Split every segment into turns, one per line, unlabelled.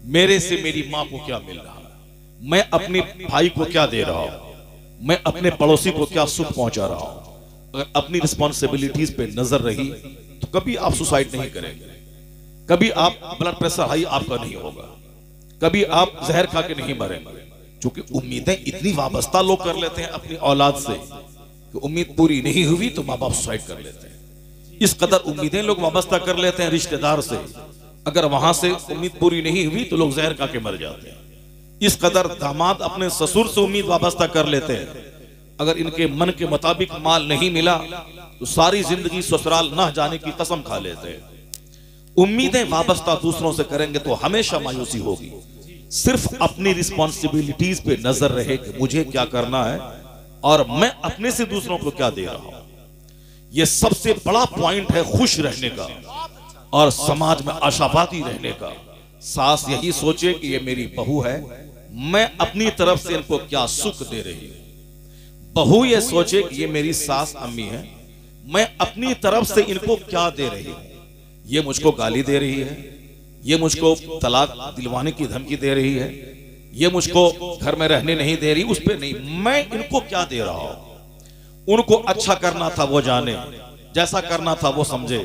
मेरे से मेरी माँ को क्या मिल रहा है, मैं अपने भाई को क्या दे रहा हूं, मैं अपने पड़ोसी को क्या सुख पहुंचा रहा हूं। अगर अपनी रिस्पॉन्सिबिलिटीज पे नजर रही तो कभी आप सुसाइड नहीं करेंगे, कभी आप ब्लड प्रेशर हाई आपका नहीं होगा, कभी आप जहर खा के नहीं मरेंगे। क्योंकि उम्मीदें इतनी वाबस्ता लोग कर लेते हैं अपनी औलाद से कि उम्मीद पूरी नहीं हुई तो माँ बाप सुसाइड कर लेते हैं। इस कदर उम्मीदें लोग वाबस्ता कर लेते हैं रिश्तेदार से, अगर वहां से उम्मीद पूरी नहीं हुई तो लोग जहर खा के मर जाते हैं। इस कदर दामाद अपने ससुर से उम्मीद वाबस्ता कर लेते हैं, अगर इनके मन के मुताबिक माल नहीं मिला तो सारी जिंदगी ससुराल न जाने की कसम खा लेते हैं। उम्मीदें वाबस्ता दूसरों से करेंगे तो हमेशा मायूसी होगी। सिर्फ अपनी रिस्पॉन्सिबिलिटीज पे नजर रहे कि मुझे क्या करना है और मैं अपने से दूसरों को क्या दे रहा हूं। यह सबसे बड़ा पॉइंट है खुश रहने का और समाज में आशावादी रहने का। सास यही सोचे कि ये मेरी बहू है, मैं अपनी तरफ से इनको क्या सुख दे रही हूं। बहू ये सोचे कि ये मेरी सास अम्मी है, मैं अपनी तरफ से इनको क्या दे रही हूं। ये मुझको गाली दे रही है, ये मुझको तलाक दिलवाने की धमकी दे रही है, ये मुझको घर में रहने नहीं दे रही, उस पर नहीं, मैं इनको क्या दे रहा हूं। उनको अच्छा करना था वो जाने, जैसा करना था वो समझे,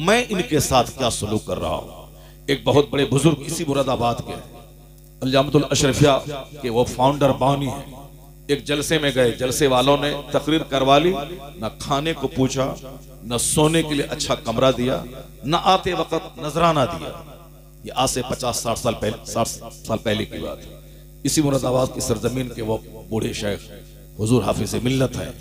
मैं इनके साथ क्या सलूक कर रहा हूं। एक बहुत बड़े बुजुर्ग इसी मुरादाबाद के अल-जामिअतुल अशरफिया के वो फाउंडर बानी है, एक जलसे में गए, जलसे वालों ने तकरीर करवा ली, न खाने को पूछा, न सोने के लिए अच्छा कमरा दिया, न आते वक्त नजराना दिया। ये आज से 50-60 साल पहले की बात है। इसी मुरादाबाद की सरजमीन के वो बूढ़े शेख हुजूर हाफिज़ मिल्लत है,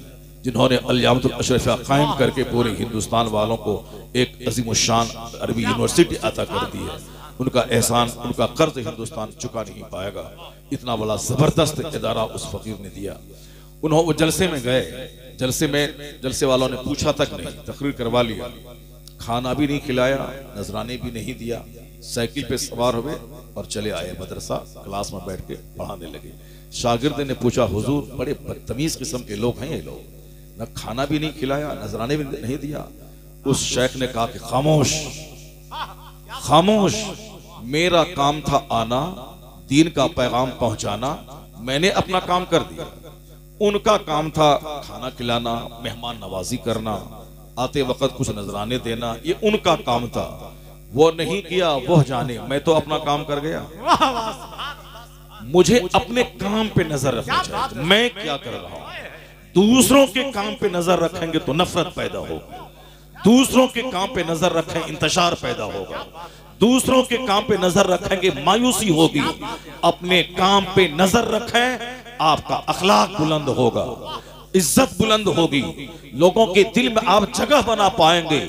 जिन्होंने अल-जामिअतुल अशरफिया कायम करके पूरे हिंदुस्तान वालों को एक अजीमुशान अरबी यूनिवर्सिटी अता कर दी है। उनका एहसान, उनका कर्ज हिंदुस्तान चुका नहीं पाएगा। इतना बड़ा जबरदस्त इदारा उस फकीर ने दिया। उन्होंने वो जलसे में गए, जलसे वालों ने पूछा तक नहीं, तकरीर करवा लिया, खाना भी नहीं खिलाया, नजराने भी नहीं दिया, साइकिल पे सवार हुए और चले आए मदरसा, क्लास में बैठ के पढ़ाने लगे। शागिर्द ने पूछा, हुजूर बड़े बदतमीज किस्म के लोग हैं ये लोग, न खाना भी नहीं खिलाया, नजराने भी नहीं दिया। उस शेख ने कहा कि खामोश खामोश, मेरा काम था आना, दीन का पैगाम पहुंचाना, मैंने अपना काम कर दिया। उनका काम था खाना खिलाना, मेहमान नवाजी करना, आते वक्त कुछ नजराने देना, ये उनका काम था। वो नहीं किया, वह जाने, मैं तो अपना काम कर गया। मुझे अपने काम पे नजर रखना चाहिए, मैं क्या कर रहा हूं। दूसरों के काम पे नजर रखेंगे तो नफरत पैदा होगी, दूसरों के काम पे नजर रखें इंतशार पैदा होगा, दूसरों के काम पे नजर रखेंगे मायूसी होगी। अपने काम पे नजर रखें, आपका अखलाक बुलंद होगा, इज्जत बुलंद होगी, लोगों के दिल में आप जगह बना पाएंगे।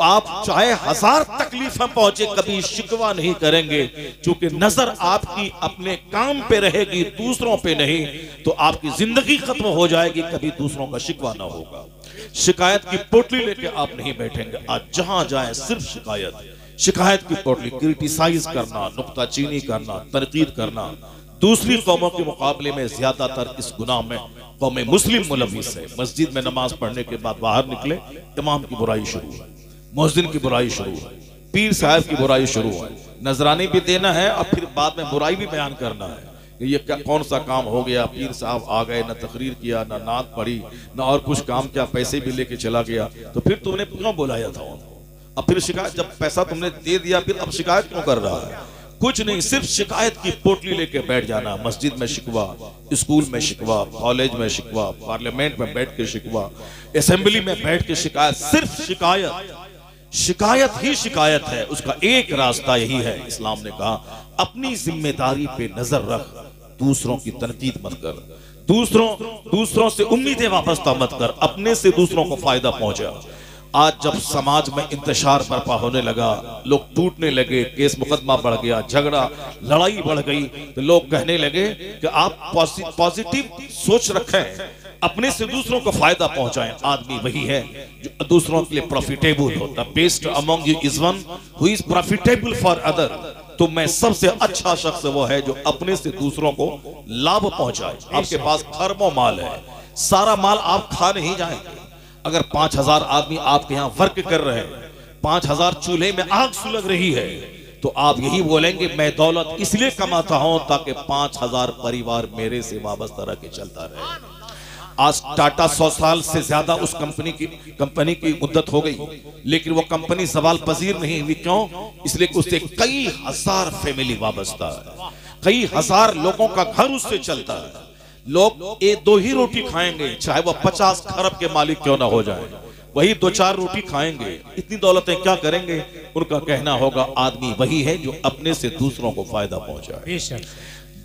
आप चाहे 1000 तकलीफें पहुंचे कभी शिकवा नहीं करेंगे, क्योंकि नजर आपकी अपने काम पे रहेगी, दूसरों पे नहीं, तो आपकी जिंदगी खत्म हो जाएगी, कभी दूसरों का शिकवा ना होगा। शिकायत की पोटली लेके आप नहीं बैठेंगे। आज जहां जाए सिर्फ शिकायत की पोटली, क्रिटिसाइज करना, नुक्ताचीनी करना, तनकीद करना। दूसरी कौमों के मुकाबले में ज्यादातर इस गुनाह में कौम मुस्लिम मुलविस है। मस्जिद में नमाज पढ़ने के बाद बाहर निकले, इमाम की बुराई शुरू है, मुअज्जिन की बुराई शुरू है, पीर साहब की बुराई शुरू है, नजराने भी देना है और फिर बाद में बुराई भी बयान करना है। ये क्या कौन सा काम हो गया, पीर साहब आ गए, न तकरीर किया, न नात पढ़ी, न और कुछ काम किया, पैसे भी लेके चला गया, तो फिर तुमने क्यों बुलाया था उनको। अब फिर शिकायत, जब पैसा तुमने दे दिया फिर अब शिकायत क्यों कर रहा है। कुछ नहीं, सिर्फ शिकायत की पोटली लेके बैठ जाना। मस्जिद में शिकवा, स्कूल में शिकवा, कॉलेज में शिकवा, पार्लियामेंट में बैठ के शिकवा, असेंबली में बैठ के शिकायत, सिर्फ शिकायत ही शिकायत है। उसका एक रास्ता यही है, इस्लाम ने कहा अपनी जिम्मेदारी पे नजर रख, दूसरों की तनकीद मत कर, दूसरों से उम्मीदें वाबस्ता मत कर, अपने से दूसरों को फायदा पहुंचा। आज जब समाज में इंतशार बर्पा होने लगा, लोग टूटने लगे, केस मुकदमा बढ़ गया, झगड़ा लड़ाई बढ़ गई, तो लोग कहने लगे कि आप पॉजिटिव सोच रखें, अपने से दूसरों को फायदा पहुंचाएं। आदमी वही है जो दूसरों के लिए प्रॉफिटेबल होता। Best among you is one who is profitable for other. तो मैं सबसे अच्छा शख्स वो है जो अपने से दूसरों को लाभ पहुंचाए। आपके पास खरबों माल है, सारा माल आप खा नहीं जाएंगे। अगर 5000 आदमी आपके यहाँ वर्क कर रहे हैं, 5000 चूल्हे में आग सुलग रही है, तो आप यही बोलेंगे मैं दौलत इसलिए कमाता हूं ताकि 5000 परिवार मेरे से वाबस्ता रह के चलता रहे। आज टाटा 100 साल से ज्यादा उस कंपनी की मुद्दत हो गई, लेकिन वो कंपनी सवाल पजीर नहीं हुई। क्यों? इसलिए उससे कई हजार फैमिली वाबस्ता है, कई हजार लोगों का घर उससे चलता है। लोग एक दो ही रोटी खाएंगे, चाहे वो 50 खरब के मालिक क्यों ना हो जाए, वही 2-4 रोटी खाएंगे। इतनी दौलतें क्या करेंगे? उनका कहना होगा आदमी वही है जो अपने से दूसरों को फायदा पहुंचाए।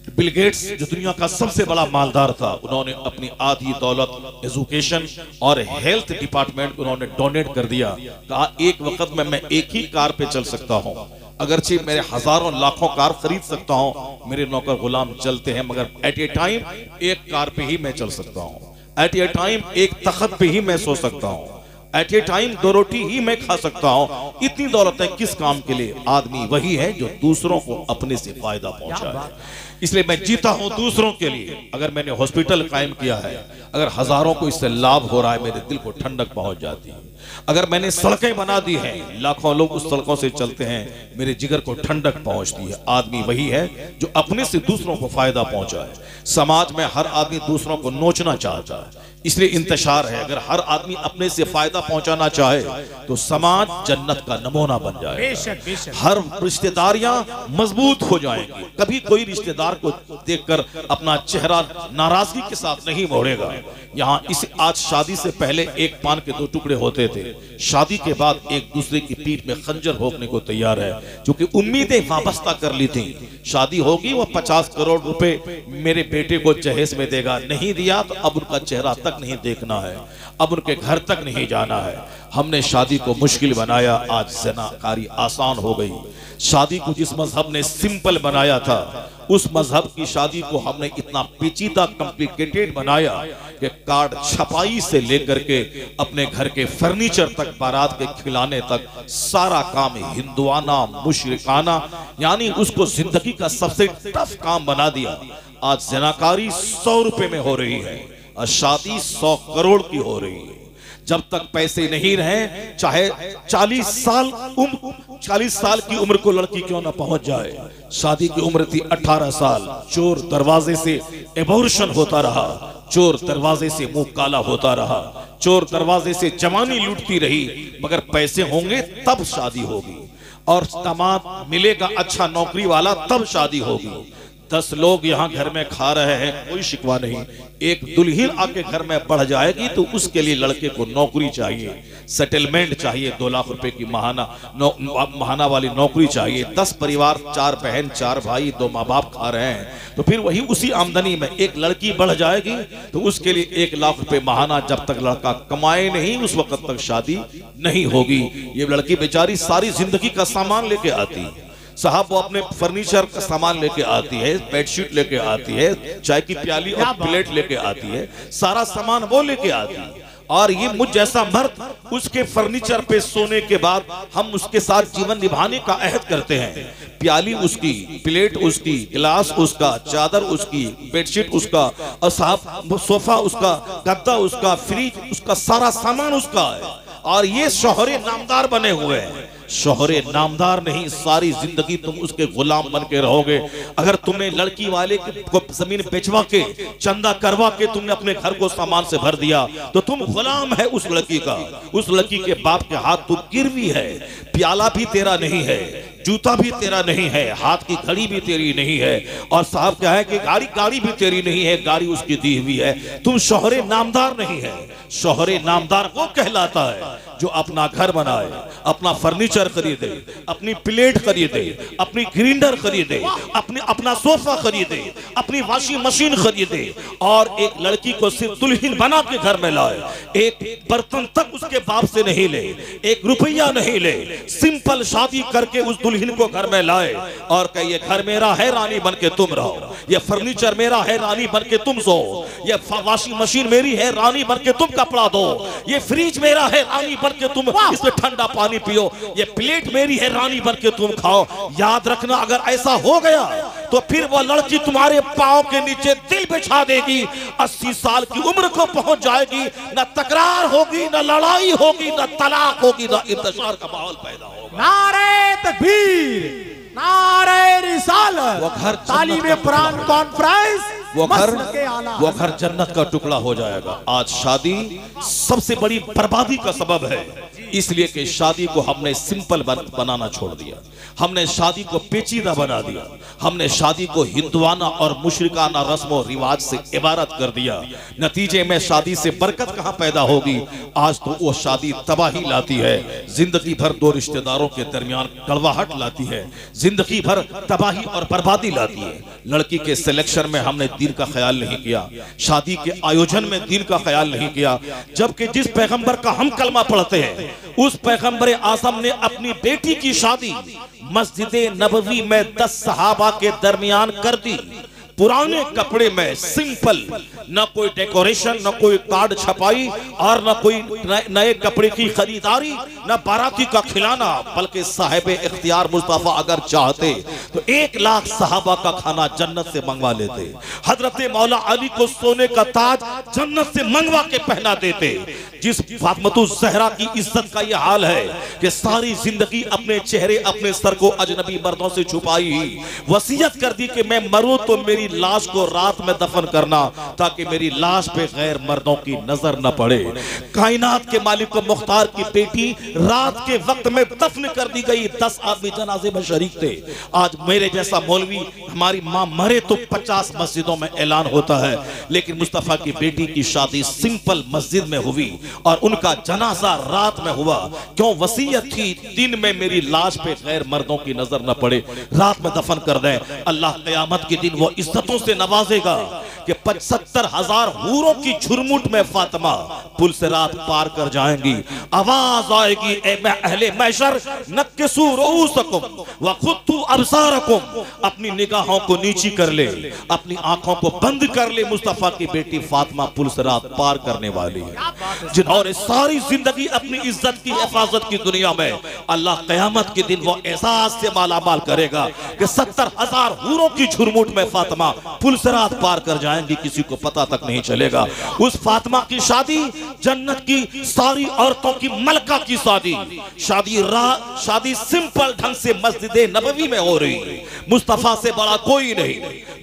बिल गेट्स जो दुनिया का सबसे बड़ा मालदार था, उन्होंने अपनी आधी दौलत एजुकेशन और हेल्थ डिपार्टमेंट उन्होंने डोनेट कर दिया। कहा एक वक्त में मैं एक ही कार पे चल सकता हूं, अगरचे मेरे हजारों लाखों कार खरीद सकता हूं, मेरे नौकर गुलाम चलते हैं, मगर एट ए टाइम एक कार पे ही मैं चल सकता हूं, एट ए टाइम एक तख्त पे ही मैं सो सकता हूं, एट ए टाइम 2 रोटी ही मैं खा सकता हूं। इतनी दौलतें किस काम के लिए? आदमी वही है जो दूसरों को अपने से फायदा पहुंचाए। इसलिए मैं जीता हूं दूसरों के लिए। अगर मैंने हॉस्पिटल कायम किया है, अगर हजारों को इससे लाभ हो रहा है, मेरे दिल को ठंडक पहुंच जाती है। अगर मैंने सड़कें बना दी हैं, लाखों लोग उस सड़कों से चलते हैं, मेरे जिगर को ठंडक पहुंचती है। आदमी वही है जो अपने से दूसरों को फायदा पहुंचाए। समाज में हर आदमी दूसरों को नोचना चाहता है, इसलिए इंतशार है। अगर हर आदमी अपने से फायदा पहुंचाना चाहे तो समाज जन्नत का नमूना बन जाएगा। हर रिश्तेदारियां मजबूत हो जाएंगी। कभी कोई रिश्तेदार को देखकर अपना चेहरा नाराजगी के साथ नहीं मोड़ेगा। यहाँ इस आज शादी से पहले एक पान के 2 टुकड़े होते थे, शादी के बाद एक दूसरे की पीठ में खंजर भोंकने को तैयार है, क्योंकि उम्मीदें वाबस्ता कर ली थी। शादी होगी, वो 50 करोड़ रुपए मेरे बेटे को जहेज में देगा, नहीं दिया तो अब उनका चेहरा तक नहीं देखना है, अब उनके घर तक नहीं जाना है। हमने शादी को मुश्किल बनाया, आज ज़िनाकारी आसान हो गई। शादी को जिस मजहब ने सिंपल बनाया था, उस मजहब की शादी को हमने इतना पेचीदा कॉम्प्लिकेटेड बनाया कि कार्ड छपाई से लेकर के अपने घर के फर्नीचर तक, बारात के खिलाने तक, सारा काम हिंदुआना मुशरिकाना, यानी उसको जिंदगी का सबसे टफ काम बना दिया। आज ज़िनाकारी 100 रुपए में हो रही है और शादी 100 करोड़ की हो रही है। जब तक पैसे नहीं रहे, चाहे 40 साल की उम्र को लड़की क्यों ना पहुंच जाए। शादी की उम्र थी 18 साल, चोर दरवाजे से एबॉर्शन होता रहा, चोर दरवाजे से मुंह काला होता रहा, चोर दरवाजे से जवानी लूटती रही, मगर पैसे होंगे तब शादी होगी, और दामाद मिलेगा अच्छा नौकरी वाला तब शादी होगी। 10 लोग यहाँ घर में खा रहे हैं, कोई शिकवा नहीं। एक दुल्हन आके घर में बढ़ जाएगी तो उसके लिए लड़के को नौकरी चाहिए, सेटलमेंट चाहिए, 2 लाख रुपए की महाना वाली नौकरी चाहिए। 10 परिवार, 4 बहन 4 भाई, 2 माँ बाप खा रहे हैं, तो फिर वही उसी आमदनी में एक लड़की बढ़ जाएगी तो उसके लिए 1 लाख रुपए महाना। जब तक लड़का कमाए नहीं, उस वक्त तक शादी नहीं होगी। ये लड़की बेचारी सारी जिंदगी का सामान लेके आती है साहब, वो अपने फर्नीचर का सामान लेके आती है, बेडशीट लेके आती है, चाय की प्याली और प्लेट लेके आती है, सारा सामान वो लेके आती है। और ये मुझ जैसा मर्द उसके फर्नीचर पे सोने के बाद हम उसके साथ जीवन निभाने का अहद करते हैं। प्याली उसकी, प्लेट उसकी, गिलास उसका, चादर उसकी, बेडशीट उसका, और साहब सोफा उसका, गद्दा उसका, फ्रिज उसका, सारा सामान उसका है। और ये शोहरे नामदार बने हुए हैं। शोहरे नामदार नहीं, सारी जिंदगी तुम उसके गुलाम बन के रहोगे। अगर तुमने लड़की वाले को जमीन बेचवा के, चंदा करवा के तुमने अपने घर को सामान से भर दिया तो तुम गुलाम है उस लड़की का। उस लड़की के बाप के हाथ तुम गिरवी है। प्याला भी तेरा नहीं है, जूता भी तेरा नहीं है, हाथ की घड़ी भी तेरी नहीं है, और साहब क्या है कि गाड़ी भी तेरी नहीं है, गाड़ी उसकी दी हुई है। तुम शोहरे नामदार नहीं है। शोहरे नामदार वो कहलाता है जो अपना घर बनाए, अपना फर्नीचर खरीदे, अपनी प्लेट खरीदे, अपनी ग्राइंडर खरीदे, अपना सोफा खरीदे, अपनी वॉशिंग मशीन खरीदे, और एक लड़की को सिर्फ दुल्हन बना के घर में लाए। एक बर्तन तक उसके बाप से नहीं ले, 1 रुपया नहीं ले, सिंपल शादी करके उस दुल्हन को घर में लाए और कहे ये घर मेरा है, रानी बन के तुम रहो, ये फर्नीचर मेरा है, रानी बन के तुम सो, ये वॉशिंग मशीन मेरी है, रानी बन के तुम कपड़ा दो, ये फ्रिज मेरा है, रानी बन के तुम इसमें ठंडा पानी पियो, ये प्लेट मेरी है, रानी बन के तुम खाओ। याद रखना, अगर ऐसा हो गया तो फिर वो लड़की तुम्हारे पांव के नीचे दिल बिछा देगी, 80 साल की उम्र को पहुंच जाएगी, न तकरार होगी, न लड़ाई होगी, न तलाक होगी, न इंतशार का माहौल पैदा होगा।
नारे तकबीर। नारे रिसालत,
वो घर
तालीम कुरान कॉन्फ्रेंस,
वो घर जन्नत का टुकड़ा हो जाएगा। आज शादी सबसे बड़ी बर्बादी का सबब है, इसलिए कि शादी को हमने सिंपल बनाना छोड़ दिया, हमने शादी को पेचीदा बना दिया, हमने शादी को हिंदुआना और मुशरिकाना रस्म और रिवाज से इबारत कर दिया। नतीजे में शादी से बरकत कहाँ पैदा होगी? आज तो वो शादी तबाही लाती है, जिंदगी भर दो रिश्तेदारों के दरमियान कड़वाहट लाती है, जिंदगी भर तबाही और बर्बादी लाती है। लड़की के सिलेक्शन में हमने दीन का ख्याल नहीं किया, शादी के आयोजन में दीन का ख्याल नहीं किया, जबकि जिस पैगंबर का हम कलमा पढ़ते हैं उस पैगंबर आज़म ने अपनी बेटी की शादी मस्जिद नबवी में 10 सहाबा के दरमियान कर दी, पुराने कपड़े में, सिंपल, न कोई डेकोरेशन, न कोई कार्ड छपाई और न कोई नए कपड़े की खरीदारी, न बाराती का खिलाना, बल्कि साहिब इख्तियार मुस्तफा अगर चाहते तो 1 लाख सहाबा का खाना जन्नत से मंगवा लेते, हजरत मौला अली को सोने का ताज जन्नत से मंगवा के पहना देते। जिस फातिमा ज़हरा की इज्जत का यह हाल है कि सारी जिंदगी अपने चेहरे, अपने सर को अजनबी मर्दों से छुपाई, वसीयत कर दी कि मैं मरूं तो मेरी लाश को रात में दफन करना ताकि मेरी लाश पे गैर मर्दों की नजर न पड़े। कायनात के मालिक को मुख्तार की बेटी रात के वक्त में दफन कर दी गई, 10 आदमी जनाजे में शरीक थे। आज मेरे जैसा मौलवी, हमारी मां मरे तो 50 मस्जिदों में ऐलान होता है, लेकिन मुस्तफा की बेटी की शादी सिंपल मस्जिद में हुई और उनका जनाजा रात में हुआ। क्यों? वसीयत थी दिन में मेरी लाश पे गैर मर्दों की नजर न पड़े, रात में दफन कर दें। अल्लाह क़यामत के दिन वो इज्जतों से नवाजेगा कि 75,000 हूरों की झुरमुट में फातिमा पुल से रात पार कर जाएंगी। आवाज आएगी, ए अहले महशर नक्किसू रुऊसकुम व खुद्दू अबसारकुम, अपनी निगाहों को नीची कर ले, अपनी आंखों को बंद कर ले। मुस्तफा की बेटी फातिमा पुल से रात पार करने वाली है, जिन्होंने सारी जिंदगी अपनी इज्जत की हिफाजत की दुनिया में, अल्लाह क़यामत के दिन वो एहसास से मालामाल करेगा कि 70,000 हूरों की झुरमुट में फातिमा पुल से रात पार कर जाएंगी, किसी को पता तक नहीं चलेगा। उस फातिमा की शादी जन्नत की सारी औरतों की मलका की शादी, शादी सिंपल ढंग से मस्जिद नबवी में हो रही है। मुस्तफा से बड़ा कोई नहीं,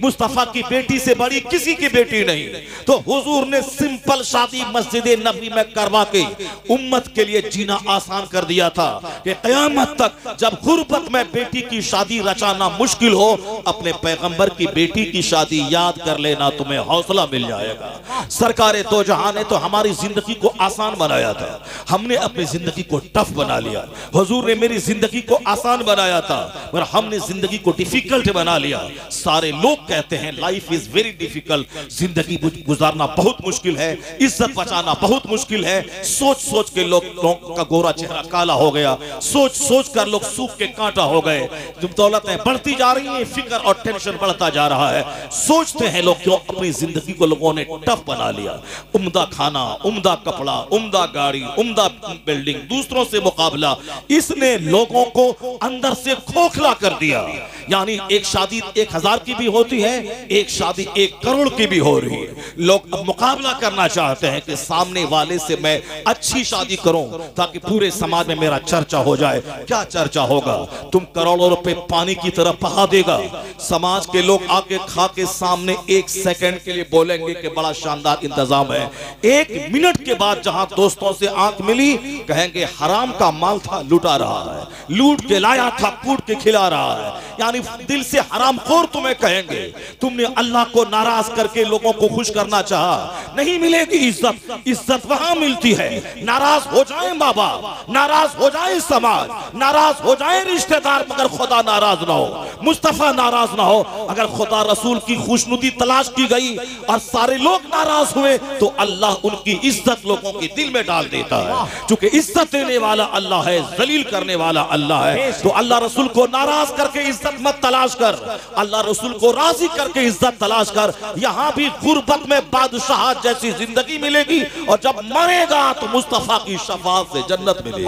मुस्तफा की बेटी से बड़ी किसी की बेटी नहीं, तो हुजूर ने सिंपल शादी मस्जिद नबवी में करवा के उम्मत के लिए जीना आसान कर दिया था कि क़यामत तक जब गुर्बत में बेटी की शादी रचाना मुश्किल हो, अपने पैगंबर की बेटी की शादी याद कर लेना, तुम्हें हौसला मिल जाएगा। सरकारे दो जहां ने तो हमारी जिंदगी को आसान बनाया था, हमने अपनी जिंदगी को टफ बना लिया। हुजूर ने मेरी जिंदगी को आसान बनाया था पर हमने जिंदगी को डिफिकल्ट बना लिया। सारे लोग कहते हैं लाइफ इज वेरी डिफिकल्ट, जिंदगी गुजारना बहुत मुश्किल है, इज्जत बचाना बहुत मुश्किल है। सोच सोच के लोगों का गोरा चेहरा काला हो गया, सोच सोच कर लोग सूख के कांटा हो गए। दौलतें बढ़ती जा रही है, फिक्र और टेंशन बढ़ता जा रहा है। सोचते हैं लोग क्यों अपनी जिंदगी को लोगों ने टफ बना लिया। उम्दा खाना, उम्दा कपड़ा, उम्दा गाड़ी, उम्दा बिल्डिंग, दूसरों से मुकाबला, इसने लोगों को अंदर से खोखला कर दिया। यानी एक शादी 1000 की भी होती है, एक शादी 1 करोड़ की भी हो रही है। लोग अब मुकाबला करना चाहते हैं कि सामने वाले से मैं अच्छी शादी करूं ताकि पूरे समाज में मेरा चर्चा हो जाए। क्या चर्चा होगा? तुम करोड़ों रुपए पानी की तरफ बहा देगा। समाज के लोग आके खा के सामने 1 सेकंड के लिए बोलेंगे कि बड़ा शानदार इंतजाम है। 1 मिनट के बाद जहां दोस्तों से आंख मिली, कहेंगे हराम का माल था, लुटा रहा है, लूट के लाया था, कूट के खिला रहा है। यानी दिल से हरामखोर तुम्हें कहेंगे। तुमने अल्लाह को नाराज करके लोगों को खुश करना चाहा, नहीं मिलेगी इज्जत। इज्जत वहां मिलती है, नाराज हो जाए माँ बाप, नाराज हो जाए समाज, नाराज हो जाए रिश्तेदार, मगर खुदा नाराज ना हो, मुस्तफा नाराज ना हो। अगर खुदा रसूल की खुशनुदी तलाश की गई और सारे लोग नाराज हुए तो अल्लाह उनकी इज्जत लोगों के दिल में डाल देता है। क्योंकि इज्जत देने वाला अल्लाह है, जलील करने वाला अल्लाह है। तो अल्लाह रसूल को नाराज करके इज्जत मत तलाश कर, अल्लाह रसूल को राजी करके इज्जत तलाश कर। यहां भी गुर्बत में बादशाह जैसी जिंदगी मिलेगी और जब मरेगा तो मुस्तफा की शफाअत से जन्नत मिलेगी।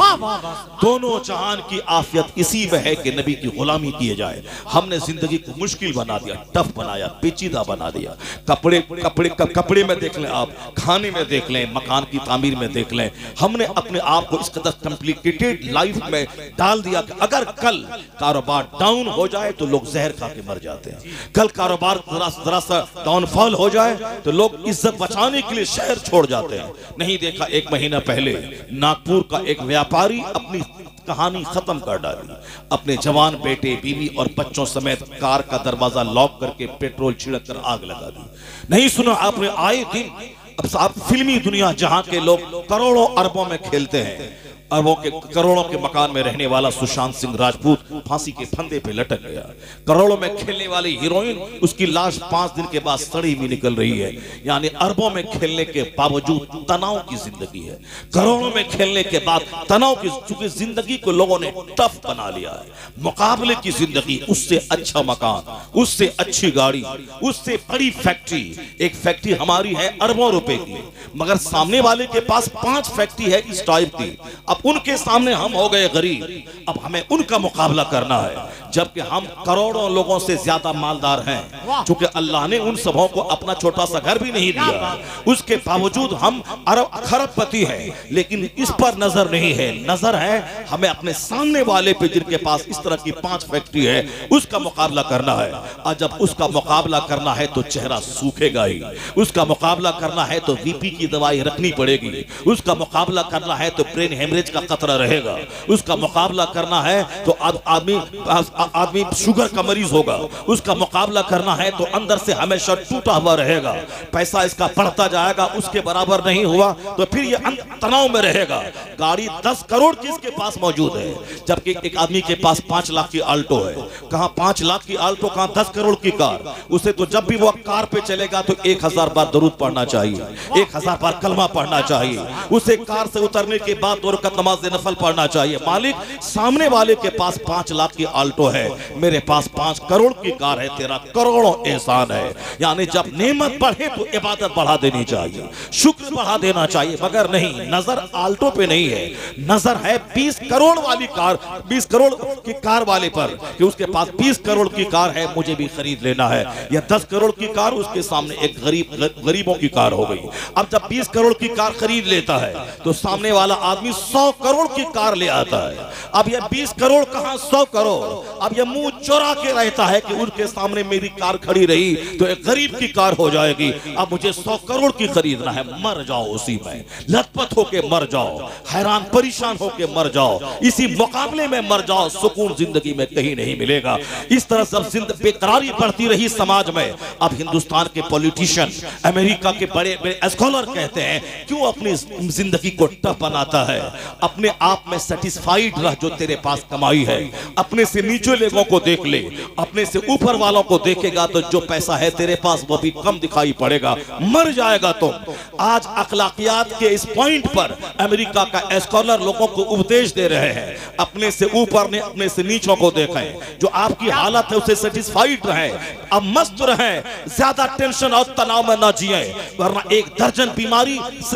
दोनों जहान की आफियत इसी में है कि नबी की गुलामी किए जाए। हमने जिंदगी को मुश्किल बना दिया, टफ बनाया, पेचीदा बना दिया। कपड़े में देख लें आप, खाने में देख लें, मकान की तामीर में देख लें, हमने अपने आप को इस कदर कॉम्प्लिकेटेड लाइफ में डाल दिया कि अगर कल कारोबार डाउन हो जाए तो लोग जहर खा के मर जाते हैं। कल कारोबार जरा सा डाउनफॉल हो जाए तो लोग इज्जत बचाने के लिए शहर छोड़ जाते हैं। नहीं देखा, एक महीना पहले नागपुर का एक व्यापारी अपनी कहानी खत्म कर डाली। अपने जवान बेटे, बीवी और बच्चों समेत कार का दरवाजा लॉक करके पेट्रोल छिड़क कर आग लगा दी। नहीं सुना आपने? आए दिन अब साहब फिल्मी दुनिया जहां के लोग करोड़ों अरबों में खेलते हैं, अरबों के करोड़ों के मकान में रहने वाला सुशांत सिंह राजपूत फांसी के फंदे पे लटक गया। करोड़ों में खेलने वाली हीरोइन, उसकी लाश 5 दिन के बाद सड़ी हुई निकल रही है। यानी अरबों में खेलने के बावजूद तनाव की जिंदगी है। करोड़ों में खेलने के बाद तनाव की, चूंकि जिंदगी को लोगों ने टफ बना लिया है, मुकाबले की जिंदगी, उससे अच्छा मकान, उससे अच्छी गाड़ी, उससे बड़ी फैक्ट्री। एक फैक्ट्री हमारी है अरबों रुपए की, मगर सामने वाले के पास 5 फैक्ट्री है इस टाइप की। अब उनके सामने हम हो गए गरीब, अब हमें उनका मुकाबला करना है, जबकि हम करोड़ों लोगों से ज्यादा मालदार हैं। चूंकि अल्लाह ने उन सबों को अपना छोटा सा घर भी नहीं दिया, उसके बावजूद हम खरबपति हैं, लेकिन इस पर नजर नहीं है। नजर है हमें अपने सामने वाले पे, जिनके पास इस तरह की 5 फैक्ट्री है, उसका मुकाबला करना है। और जब उसका मुकाबला करना है तो चेहरा सूखेगा ही, उसका मुकाबला करना है तो बीपी की दवाई रखनी पड़ेगी, उसका मुकाबला करना है तो ब्रेन हेमरेज का खतरा रहेगा, उसका मुकाबला करना है तो आदमी शुगर का मरीज होगा, उसका मुकाबला करना है तो अंदर से हमेशा टूटा हुआ रहेगा। पैसा इसका बढ़ता जाएगा, उसके बराबर नहीं हुआ तो फिर ये तनाव में रहेगा। गाड़ी 10 करोड़ की इसके पास मौजूद है, जबकि एक आदमी के पास 5 लाख की आल्टो है। कहां 5 लाख की आल्टो, कहां 10 करोड़ की कार। उसे तो जब भी वो कार पे चलेगा तो 1000 बार दरूद पढ़ना चाहिए, 1000 बार कलमा पढ़ना चाहिए। उसे कार से उतरने के बाद 2 रकात नमाज नफल पढ़ना चाहिए। मालिक, सामने वाले के पास 5 लाख की आल्टो है, मेरे पास 5 करोड़ की कार है, तेरा करोड़ों एहसान है। यानी जब नेमत बढ़े तो इबादत बढ़ा देनी चाहिए, शुक्र बढ़ा देना चाहिए, मगर नहीं, नजर आल्टो पे नहीं है, नजर है 20 करोड़ वाली कार, 20 करोड़ की कार वाले पर, कि उसके पास 20 करोड़ की कार है, मुझे भी खरीद लेना है। या 10 करोड़ की कार, उसके सामने एक गरीबों की कार हो गई। अब जब 20 करोड़ की कार खरीद लेता है तो सामने वाला आदमी 100 करोड़ की कार ले आता है। अब ये 20 करोड़ कहां 100 करोड़। अब ये मुंह चोरा के रहता है कि उनके सामने मेरी कार खड़ी रही तो एक गरीब की कार हो जाएगी, अब मुझे 100 करोड़ की खरीदना है। मर जाओ उसी में, लथपथ होके मर जाओ, हैरान परेशान होके मर जाओ, इसी मुकाबले में मर जाओ, सुकून जिंदगी में कहीं नहीं मिलेगा। इस तरह सब बेकरारी बढ़ती रही समाज में। अब हिंदुस्तान के पॉलिटिशियन, अमेरिका के बड़े बड़े स्कॉलर कहते हैं, क्यों अपनी जिंदगी को टफ बनाता है, अपने आप में सेटिस्फाइड रह, जो तेरे पास कमाई है। अपने से नीचे लोगों को देख ले, अपने से ऊपर वालों को देखेगा तो जो पैसा है तेरे पास वो भी कम दिखाई पड़ेगा, मर जाएगा तुम। आज अखलाकियात के इस पॉइंट पर अमेरिका का स्कॉलर लोगों को उपदेश दे रहे हैं, अपने से ऊपर ने अपने से नीचों को देखें, जो आपकी हालत है उसे सेटिस्फाइड रहे, अब मस्त रहे, ज्यादा टेंशन और तनाव में ना जिए, वरना एक दर्जन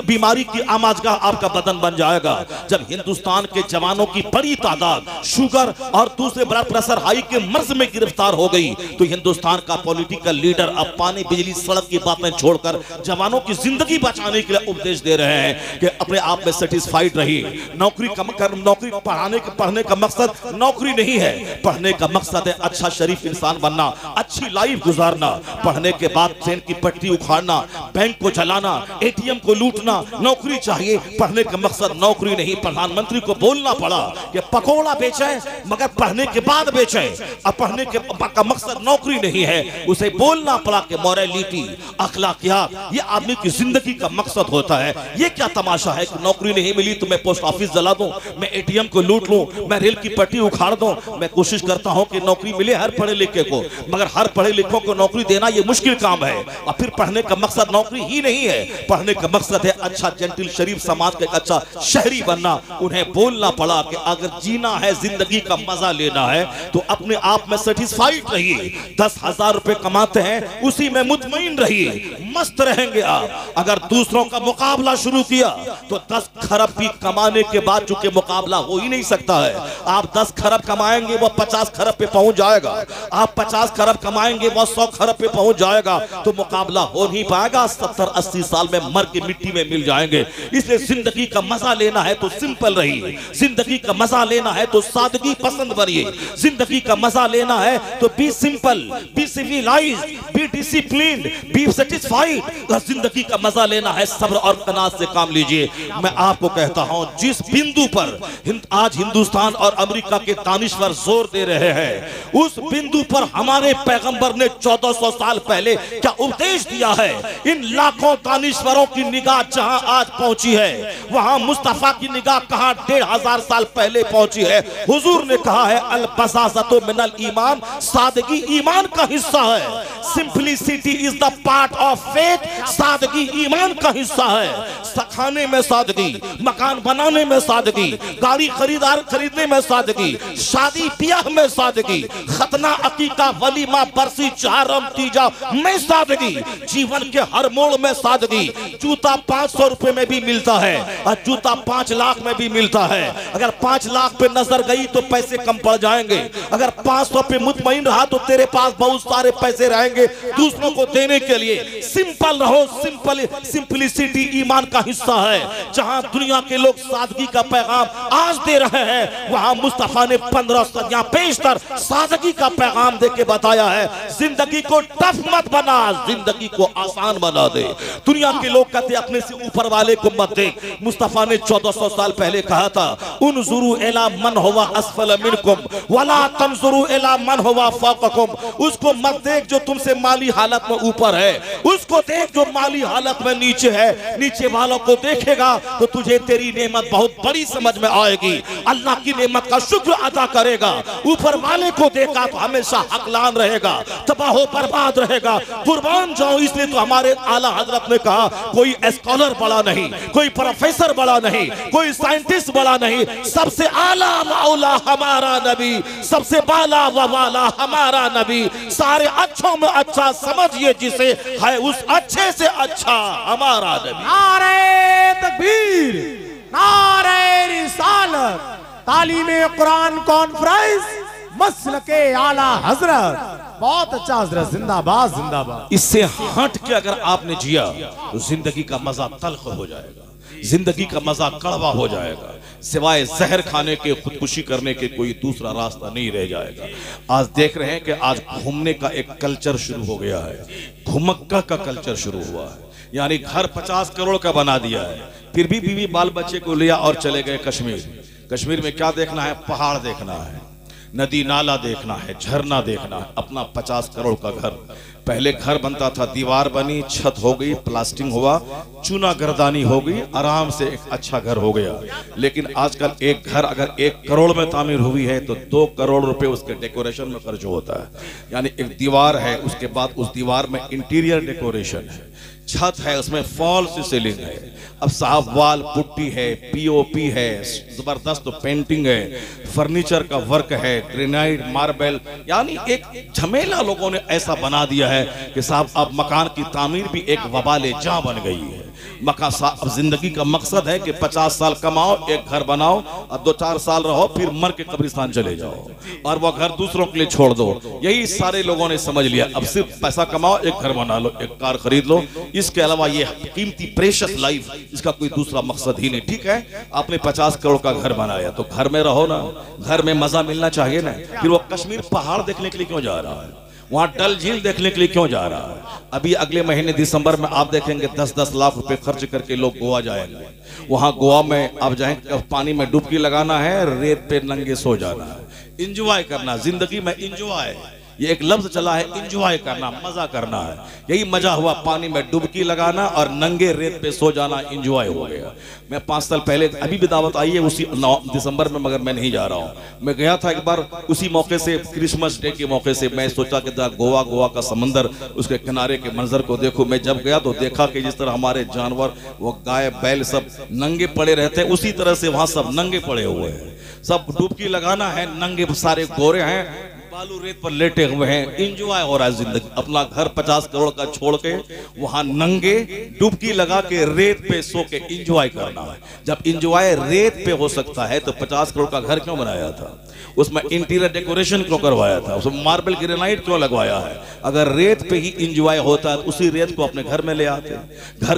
बीमारी की आमाजगाह आपका बदन बन जाएगा। जब हिंदुस्तान के जवानों की बड़ी तादाद शुगर और दूसरे ब्लड प्रेशर हाई के मर्ज में गिरफ्तार हो गई तो हिंदुस्तान का पॉलिटिकल लीडर अब पानी बिजली सड़क की बातें छोड़कर जवानों की जिंदगी बचाने के लिए उपदेश दे रहे हैं कि अपने आप में सेटिस्फाइड रहिए। नौकरी पढ़ने का मकसद नौकरी नहीं है, पढ़ने का मकसद है अच्छा शरीफ इंसान बनना, अच्छी लाइफ गुजारना। पढ़ने के बाद ट्रेन की पटरी उखाड़ना, बैंक को जलाना, एटीएम को लूटना नौकरी चाहिए, पढ़ने का मकसद नौकरी नहीं। प्रधानमंत्री को बोलना पड़ा कि पकोड़ा बेचे मगर पढ़ने के बाद बेचे, अब पढ़ने का मकसद नौकरी नहीं है, उसे बोलना पड़ा कि मोरालिटी, अखलाकियात ये आदमी की जिंदगी का मकसद होता है। ये क्या तमाशा है कि नौकरी नहीं मिली तो मैं पोस्ट ऑफिस जला दूं, मैं एटीएम को लूट लूं, मैं रेल की पटरी उखाड़ दूं। मैं कोशिश करता हूं कि नौकरी मिले हर पढ़े लिखे को, मगर हर पढ़े लिखों को नौकरी देना ये मुश्किल काम है। और फिर पढ़ने का मकसद नौकरी ही नहीं है। पढ़ने का मकसद है अच्छा जेंटिल शरीफ समाज का एक अच्छा शहरी बनना। उन्हें बोलना पड़ा कि अगर जीना है, जिंदगी का मजा लेना है तो अपने आप में सेटिस्फाइड रहिए। 10,000 रुपए कमाते हैं उसी में मुतमईन रहिए, मस्त रहेंगे आप। अगर दूसरों का मुकाबला शुरू किया तो 10 खरब भी कमाने के बाद चूंकि मुकाबला हो ही नहीं सकता है। आप 10 खरब कमाएंगे वो 50 खरब पे पहुंच जाएगा, आप 50 खरब कमाएंगे वो 100 खरब पे पहुंच जाएगा, तो मुकाबला हो नहीं पाएगा। 70-80 साल में मर के मिट्टी में मिल जाएंगे। इसलिए जिंदगी का मजा लेना है तो सिंपल रहिए, जिंदगी का मजा लेना है तो सादगी पसंद बनिए, जिंदगी का मजा लेना है तो be simple, be civilised, be disciplined, be satisfied. जिंदगी का मजा लेना है सब्र और कनात से काम लीजिए। मैं आपको कहता हूं जिस बिंदु पर आज हिंदुस्तान और अमेरिका के दानिश्वर जोर दे रहे हैं, उस बिंदु पर हमारे पैगंबर ने 1400 साल पहले क्या उपदेश दिया है। इन लाखों दानिश्वरों की निगाह जहां आज पहुंची है, वहां मुस्तफा की निगाह कहां 1500 साल पहले पहुंची है। हुजूर ने कहा है अल बसासतु मिनल ईमान, सादगी ईमान का हिस्सा है। Simplicity is the part of faith, सादगी ईमान का हिस्सा है। खाने में सादगी, मकान बनाने में सादगी, गाड़ी खरीदने में सादगी, शादी ब्याह में सादगी, खतना अकीका वलीमा बरसी चारम तीजा में सादगी, जीवन के हर मोड़ में सादगी। जूता 500 रुपए में भी मिलता है और जूता 5 लाख में भी मिलता है। अगर 5 लाख पे नजर गई तो पैसे कम पड़ जाएंगे, अगर 500 पे मुतमईन रहा तो तेरे पास बहुत सारे पैसे रहेंगे दूसरों को देने के लिए। सिंपल रहो, सिंपलिसिटी ईमान का हिस्सा है। जहां दुनिया के लोग सादगी का पैगाम आज दे रहे हैं, वहां मुस्तफा ने 15 सदियां पेशतर सादगी का पैगाम दे के बताया है। जिंदगी को टफ मत बना, जिंदगी को आसान बना दे। दुनिया के लोग कहते अपने से ऊपर वाले को मत देख। मुस्तफा ने 1400 साल पहले कहा था उनजुरु इला मन हुवा अस्फल मिनकुम वला तंजुरु इला मन हुवा फौककुम। उसको मत देख जो तुमसे माली हालत में ऊपर है, उसको देख जो माली हालत में नीचे है। नीचे वालों को देखेगा तो तुझे तेरी नेमत बहुत बड़ी समझ में आएगी, अल्लाह की नेमत का शुक्र अदा करेगा। ऊपर वाले को देखा तो हमेशा हकलान रहेगा, तबाह बर्बाद रहेगा, कुर्बान जाओ। इसलिए तो हमारे आला हजरत ने कहा कोई स्कॉलर बड़ा नहीं, कोई प्रोफेसर बड़ा नहीं, कोई साइंटिस्ट बड़ा नहीं, सबसे आला मौला हमारा नबी, सबसे बाला व वाला हमारा नबी। सारे अच्छों में अच्छा समझिए जिसे है उस अच्छे से अच्छा हमारा नबी।
नारे तकबीर, नारे रिसालत, तालीमे कुरान कॉन्फ्रेंस, मसलके आला हजरत। बहुत अच्छा हजरत, जिंदाबाद जिंदाबाद।
इससे हट के अगर आपने जिया तो जिंदगी का मजा तल्ख हो जाएगा, जिंदगी का मजा कड़वा हो जाएगा। सिवाय जहर खाने के, खुदकुशी करने के कोई दूसरा रास्ता नहीं रह जाएगा। आज देख रहे हैं कि आज घूमने का एक कल्चर शुरू हो गया है, घुमक्का का कल्चर शुरू हुआ है। यानी घर 50 करोड़ का बना दिया है, फिर भी बीवी बाल बच्चे को लिया और चले गए कश्मीर। कश्मीर में क्या देखना है? पहाड़ देखना है, नदी नाला देखना है, झरना देखना है। अपना 50 करोड़ का घर। पहले घर बनता था, दीवार बनी, छत हो गई, प्लास्टिंग हुआ, चूना गर्दानी हो गई, आराम से एक अच्छा घर हो गया। लेकिन आजकल एक घर अगर 1 करोड़ में तामीर हुई है तो 2 करोड़ रुपए उसके डेकोरेशन में खर्च होता है। यानी एक दीवार है, उसके बाद उस दीवार में इंटीरियर डेकोरेशन है, छत है, उसमें फॉल्स सीलिंग है, अब साहब वाल पुट्टी है, पीओपी है, जबरदस्त पेंटिंग है, फर्नीचर का वर्क है, ग्रेनाइट मार्बल। यानी एक झमेला लोगों ने ऐसा बना दिया है कि साहब अब मकान की तामीर भी एक वबाले जहां बन गई है। अब जिंदगी का मकसद है कि 50 साल कमाओ, एक घर बनाओ और 2-4 साल रहो, फिर मर के कब्रिस्तान चले जाओ और वो घर दूसरों के लिए छोड़ दो। यही सारे लोगों ने समझ लिया। अब सिर्फ पैसा कमाओ, एक घर बना लो, एक कार खरीद लो, इसके अलावा ये कीमती प्रेशियस लाइफ, इसका कोई दूसरा मकसद ही नहीं। ठीक है, आपने 50 करोड़ का घर बनाया तो घर में रहो ना, घर में मजा मिलना चाहिए ना। फिर वो कश्मीर पहाड़ देखने के लिए क्यों जा रहा है? वहां डल झील देखने के लिए क्यों जा रहा है? अभी अगले महीने दिसंबर में आप देखेंगे 10-10 लाख रुपए खर्च करके लोग गोवा जाएंगे। वहां गोवा में आप जाएंगे, पानी में डुबकी लगाना है, रेत पे नंगे सो जाना है, इंजॉय करना, जिंदगी में इंजॉय। ये एक लफ्ज चला है, इंजॉय करना, मजा करना है। यही मजा हुआ पानी में डुबकी लगाना और नंगे रेत पे सो जाना, इंजॉय हो गया। मैं 5 साल पहले, अभी भी दावत आई है उसी 9 दिसंबर में, मगर मैं नहीं जा रहा हूँ। मैं गया था एक बार उसी मौके से, क्रिसमस डे के मौके से। मैं सोचा कि गोवा का समंदर, उसके किनारे के मंजर को देखो। मैं जब गया तो देखा कि जिस तरह हमारे जानवर, वो गाय बैल सब नंगे पड़े रहते हैं, उसी तरह से वहां सब नंगे पड़े हुए हैं। सब डुबकी लगाना है, नंगे सारे गोरे हैं, बालू रेत पर लेटे हुए हैं, इंजॉय हो रहा है जिंदगी। अपना घर 50 करोड़ का छोड़ के वहां नंगे डुबकी लगा के रेत पे सो के इंजॉय करना है। जब इंजॉय रेत पे हो सकता है तो 50 करोड़ का घर क्यों बनाया था? उसमें इंटीरियर डेकोरेशन क्यों करवाया था? उसमें मार्बल ग्रेनाइट क्यों लगवाया है? अगर रेत पे ही इंजॉय होता है तो उसी रेत को अपने घर में ले आते, घर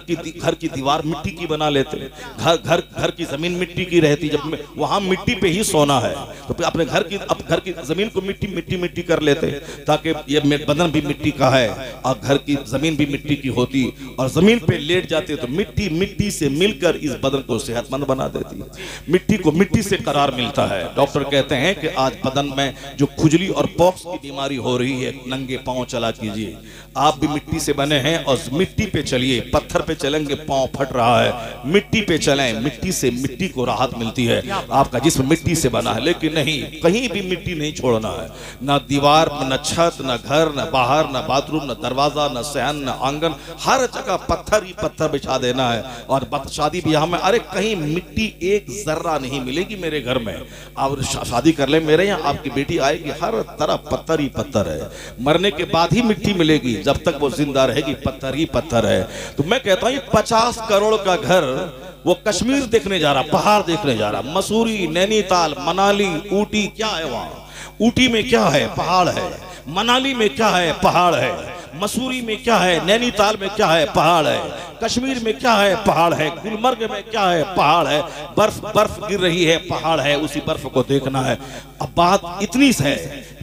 की दीवार मिट्टी की बना लेते, घर की जमीन मिट्टी की रहती। जब वहां मिट्टी पे ही सोना है तो अपने घर की जमीन को मिट्टी कर लेते, ताकि ये बदन भी मिट्टी का है और घर की जमीन भी मिट्टी की होती, और जमीन पे लेट जाते तो मिट्टी से मिलकर इस बदन को सेहतमंद बना देती। मिट्टी को मिट्टी से करार मिलता है। डॉक्टर कहते हैं कि आज बदन में जो खुजली और पॉक्स की बीमारी हो रही है, नंगे पांव चला कीजिए। आप भी मिट्टी से बने हैं और मिट्टी पे चलिए। पत्थर पे चलेंगे पांव फट रहा है, मिट्टी पे चलें, मिट्टी से मिट्टी को राहत मिलती है। आपका जिस्म मिट्टी से बना है, लेकिन नहीं, कहीं भी मिट्टी नहीं छोड़ना है। ना दीवार, न छत, न घर, न बाहर, न बाथरूम, न दरवाजा, न सहन, न आंगन, हर जगह पत्थर ही पत्थर बिछा देना है। और शादी ब्याह में अरे कहीं मिट्टी एक जर्रा नहीं मिलेगी मेरे घर में। आप शादी कर ले मेरे यहाँ, आपकी बेटी आएगी, हर तरफ पत्थर ही पत्थर है। मरने के बाद ही मिट्टी मिलेगी, जब तक वो जिंदा रहेगी पत्थर ही पत्थर है। तो मैं कहता हूँ 50 करोड़ का घर वो कश्मीर देखने जा रहा, पहाड़ देखने जा रहा, मसूरी, नैनीताल, मनाली, ऊटी, क्या है वहां? ऊटी में क्या है? पहाड़ है। मनाली में क्या है? पहाड़ है। मसूरी में क्या है? नैनीताल में क्या है? पहाड़ है। कश्मीर में क्या है? पहाड़ है। गुलमर्ग में क्या है? पहाड़ है। बर्फ गिर रही है, पहाड़ है, उसी बर्फ को देखना है। अब बात इतनी है,